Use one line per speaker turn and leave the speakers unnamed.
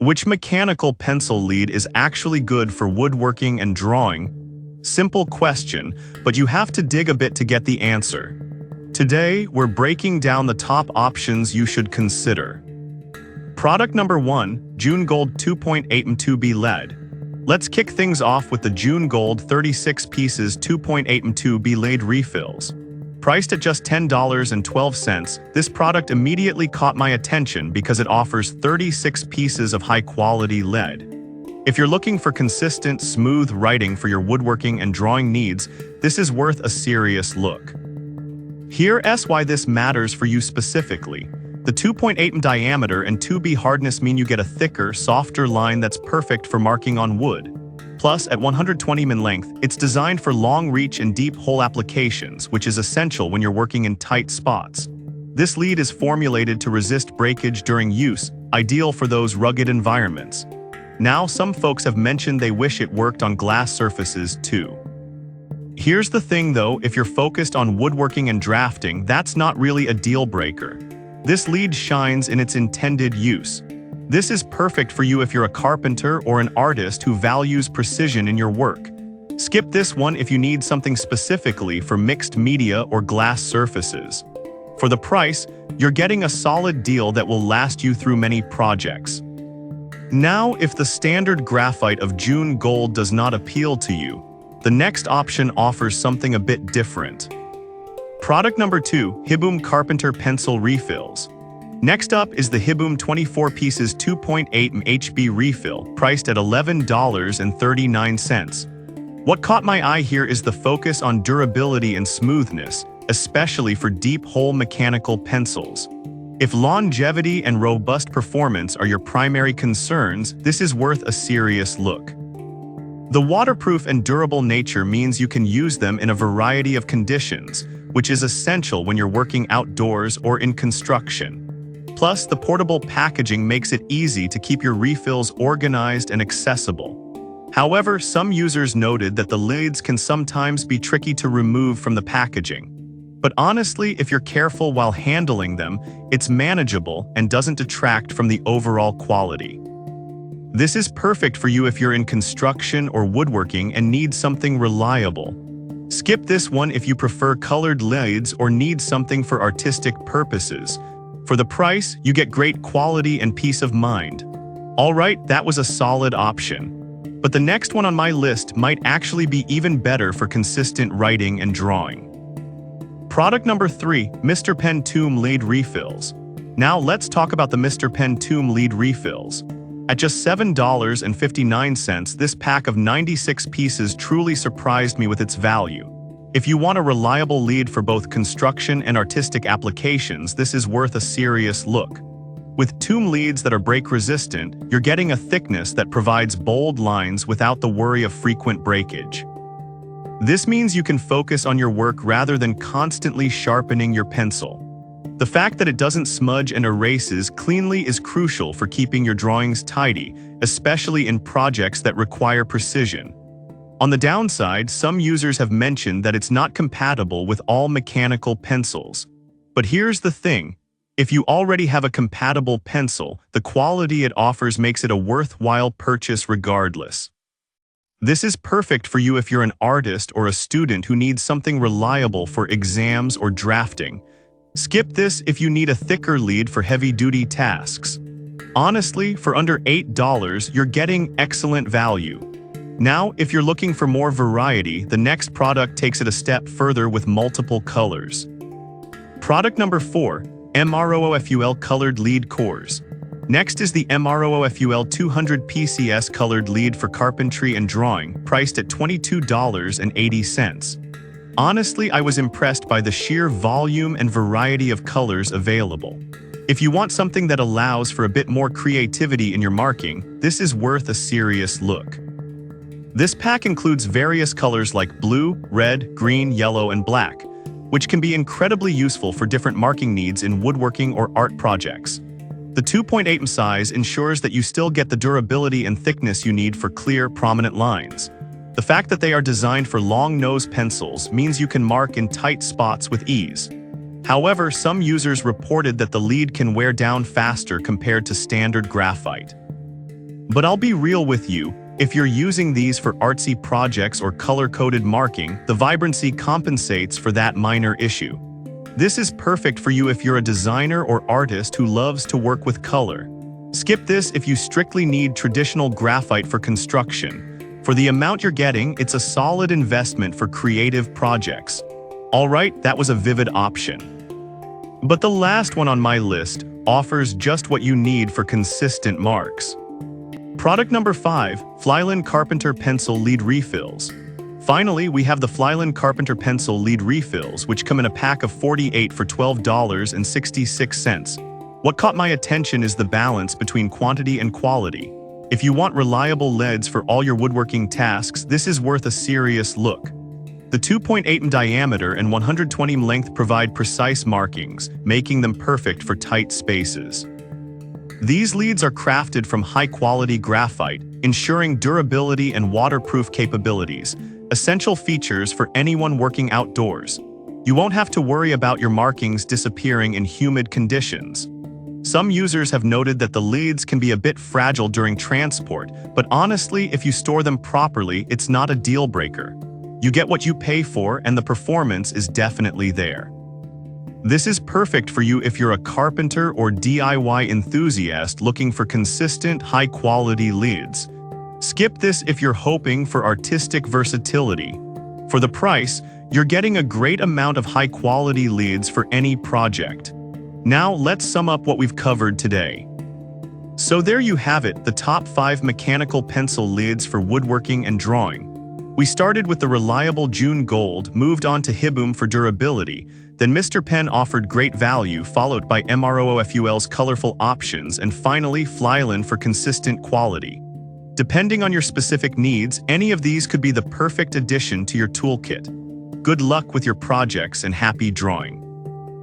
Which mechanical pencil lead is actually good for woodworking and drawing? Simple question, but you have to dig a bit to get the answer. Today, we're breaking down the top options you should consider. Product number 1, June Gold 2.8 m2b lead. Let's kick things off with the June Gold 36 pieces 2.8 m2b lead refills. Priced at just $10.12, this product immediately caught my attention because it offers 36 pieces of high-quality lead. If you're looking for consistent, smooth writing for your woodworking and drawing needs, this is worth a serious look. Here's why this matters for you specifically. The 2.8 m diameter and 2B hardness mean you get a thicker, softer line that's perfect for marking on wood. Plus, at 120 mm in length, it's designed for long reach and deep hole applications, which is essential when you're working in tight spots. This lead is formulated to resist breakage during use, ideal for those rugged environments. Now, some folks have mentioned they wish it worked on glass surfaces too. Here's the thing though, if you're focused on woodworking and drafting, that's not really a deal breaker. This lead shines in its intended use. This is perfect for you if you're a carpenter or an artist who values precision in your work. Skip this one if you need something specifically for mixed media or glass surfaces. For the price, you're getting a solid deal that will last you through many projects. Now, if the standard graphite of June Gold does not appeal to you, the next option offers something a bit different. Product number 2, Hiboom Carpenter Pencil Refills. Next up is the Hiboom 24 pieces 2.8 m HB refill, priced at $11.39. What caught my eye here is the focus on durability and smoothness, especially for deep hole mechanical pencils. If longevity and robust performance are your primary concerns, this is worth a serious look. The waterproof and durable nature means you can use them in a variety of conditions, which is essential when you're working outdoors or in construction. Plus, the portable packaging makes it easy to keep your refills organized and accessible. However, some users noted that the lids can sometimes be tricky to remove from the packaging. But honestly, if you're careful while handling them, it's manageable and doesn't detract from the overall quality. This is perfect for you if you're in construction or woodworking and need something reliable. Skip this one if you prefer colored lids or need something for artistic purposes. For the price, you get great quality and peace of mind. Alright, that was a solid option. But the next one on my list might actually be even better for consistent writing and drawing. Product number 3, Mr. Pen Tomb Lead Refills. Now let's talk about the Mr. Pen Tomb Lead Refills. At just $7.59, this pack of 96 pieces truly surprised me with its value. If you want a reliable lead for both construction and artistic applications, this is worth a serious look. With tomb leads that are break-resistant, you're getting a thickness that provides bold lines without the worry of frequent breakage. This means you can focus on your work rather than constantly sharpening your pencil. The fact that it doesn't smudge and erases cleanly is crucial for keeping your drawings tidy, especially in projects that require precision. On the downside, some users have mentioned that it's not compatible with all mechanical pencils. But here's the thing. If you already have a compatible pencil, the quality it offers makes it a worthwhile purchase regardless. This is perfect for you if you're an artist or a student who needs something reliable for exams or drafting. Skip this if you need a thicker lead for heavy-duty tasks. Honestly, for under $8, you're getting excellent value. Now, if you're looking for more variety, the next product takes it a step further with multiple colors. Product number 4, MROOFUL Colored Lead Cores. Next is the MROOFUL 200 PCS Colored Lead for carpentry and drawing, priced at $22.80. Honestly, I was impressed by the sheer volume and variety of colors available. If you want something that allows for a bit more creativity in your marking, this is worth a serious look. This pack includes various colors like blue, red, green, yellow, and black, which can be incredibly useful for different marking needs in woodworking or art projects. The 2.8 m size ensures that you still get the durability and thickness you need for clear, prominent lines. The fact that they are designed for long-nose pencils means you can mark in tight spots with ease. However, some users reported that the lead can wear down faster compared to standard graphite. But I'll be real with you, if you're using these for artsy projects or color-coded marking, the vibrancy compensates for that minor issue. This is perfect for you if you're a designer or artist who loves to work with color. Skip this if you strictly need traditional graphite for construction. For the amount you're getting, it's a solid investment for creative projects. Alright, that was a vivid option. But the last one on my list offers just what you need for consistent marks. Product number 5, Flyland Carpenter Pencil Lead Refills. Finally, we have the Flyland Carpenter Pencil Lead Refills, which come in a pack of 48 for $12.66. What caught my attention is the balance between quantity and quality. If you want reliable leads for all your woodworking tasks, this is worth a serious look. The 2.8 in diameter and 120 in length provide precise markings, making them perfect for tight spaces. These leads are crafted from high-quality graphite, ensuring durability and waterproof capabilities, essential features for anyone working outdoors. You won't have to worry about your markings disappearing in humid conditions. Some users have noted that the leads can be a bit fragile during transport, but honestly, if you store them properly, it's not a deal breaker. You get what you pay for, and the performance is definitely there. This is perfect for you if you're a carpenter or DIY enthusiast looking for consistent, high-quality leads. Skip this if you're hoping for artistic versatility. For the price, you're getting a great amount of high-quality leads for any project. Now, let's sum up what we've covered today. So there you have it, the top 5 mechanical pencil leads for woodworking and drawing. We started with the reliable June Gold, moved on to Hibboom for durability, then Mr. Pen offered great value, followed by MROOFUL's colorful options, and finally Flyland for consistent quality. Depending on your specific needs, any of these could be the perfect addition to your toolkit. Good luck with your projects and happy drawing!